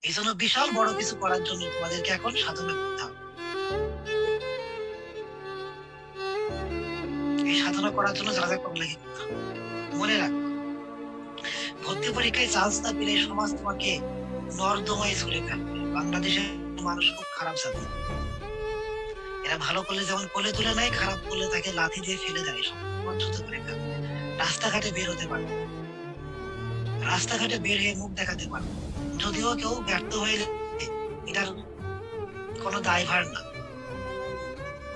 এই জন্য বিশাল বড় কিছু করার জন্য তোমাদেরকে এখন সাধনা করতে হবে। এই সাধনা করার জন্য যা যা করা লাগে করতে হবে। মনে রাখো, ভর্তি পরীক্ষায় চান্স না পেলে সমাজ তোমাকে নর্দমায় ছুড়ে ফেলবে। বাংলাদেশের মানুষ খুব খারাপ জাতি। এরা ভালো করলে যেমন কোলে তুলে নেয়, খারাপ করলে তাকে লাথি দিয়ে ফেলে দেয়, সমাজচ্যুত করে ফেলে। রাস্তাঘাটে বের হতে পারে, রাস্তাঘাটে বের হয়ে মুখ দেখাতে পারে, যদিও কেউ ব্যর্থ হয়ে যায়, এটার কোনো দায়ভার না।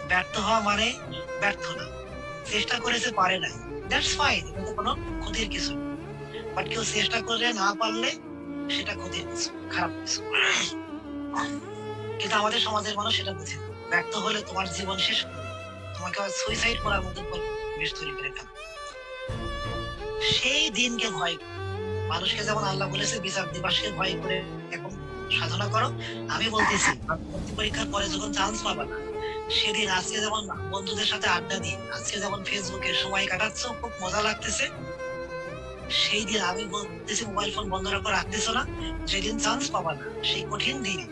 ব্যর্থ হওয়া মানে ব্যর্থ না, চেষ্টা করেছে পারে নাই, দ্যাটস ফাইন, এটা তো কোনো ক্ষতির কিছু না। বাট কেউ চেষ্টা করে না পারলে সেটা ক্ষতির কিছু, খারাপ কিছু। কিন্তু আমাদের সমাজের মানুষ সেটা বুঝে না। ব্যর্থ হলে তোমার জীবন শেষ, তোমাকে সুইসাইড করার মতো পরিবেশ তৈরি করে ফেলে। সেই দিনকে ভয়, মানুষকে যেমন আল্লাহ বলেছে বিচার দিবসকে ভয় করে এখন সাধনা করো, আমি বলতেছি ভর্তি পরীক্ষার পরে যখন চান্স পাবা না, সেদিন আজকে যেমন বন্ধুদের সাথে আড্ডা দিয়ে, আজকে যেমন ফেসবুকে সময় কাটাচ্ছ, খুব মজা লাগতেছে, সেই দিন আমি বলতেছি মোবাইল ফোন বন্ধ রাখতেছো না, যেদিন চান্স পাবা না, সেই কঠিন দিনে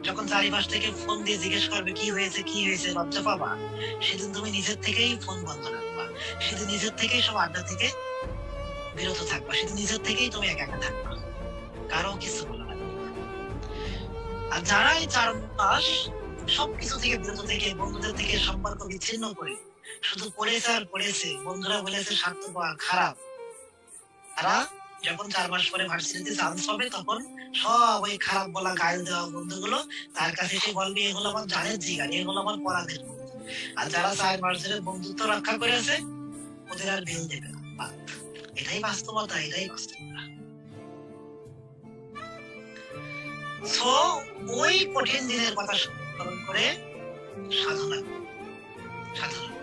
যখন চারিপাশ থেকে ফোন দিয়ে জিজ্ঞেস করবে কি হয়েছে কি হয়েছে, লজ্জা পাবা, সেদিন তুমি নিজের থেকেই ফোন বন্ধ রাখবা, সেদিন নিজের থেকেই সব আড্ডা থেকে বিরত থাকবা, সেদিন নিজের থেকেই তুমি একা একা থাকবা, কারো কিছু বলা লাগবে না। আর যারা এই 4 মাস সবকিছু থেকে বিরত থেকে, বন্ধুদের থেকে সম্পর্ক বিচ্ছিন্ন করে শুধু পড়েছে আর পড়েছে, বন্ধুরা বলেছে স্বার্থপর খারাপ, তারা যখন 4 মাস পরে ভার্সিটিতে চান্স পাবে, তখন সব ওই খারাপ বলা গাইল দেওয়া বন্ধুগুলো তার কাছে এসে বলবে এগুলো আমার জানের জিগার, এগুলো আমার পরাধের বন্ধু। আর যারা 4 মাস ধরে বন্ধুত্ব রক্ষা করেছে, ওদের আর বিল দেবে না। বাদ। এটাই বাস্তবতা, এটাই বাস্তবতা। সো ওই কঠিন দিনের কথা স্মরণ করে সাধনা, সাধনা